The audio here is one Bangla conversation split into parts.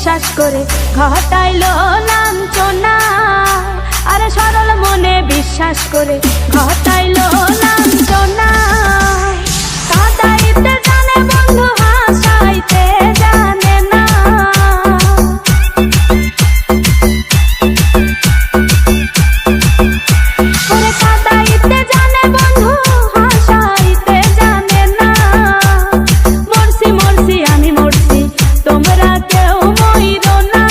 বিশ্বাস করে ঘটাইলো লাঞ্ছনা। আরে সরল মনে বিশ্বাস করে ঘটাইলো লাঞ্ছনা। কাঁদাইতে জানে বন্ধু হাসাইতে জানে না। ওরে কাঁদাইতে জানে বন্ধু হাসাইতে জানে না। মরছি মরছি আমি মরছি তোমরা কেউ মইরো না।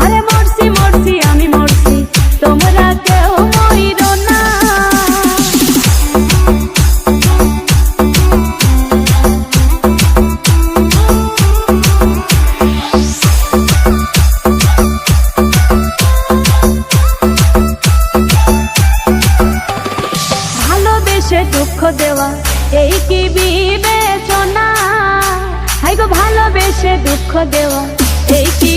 আরে মরছি মরছি আমি মরছি তোমরা কেউ মইরো না। ভালোবেসে দুঃখ দেওয়া এই কি বিবেচনা? হাই গো ভালোবেসে দুঃখ দেওয়া এই কি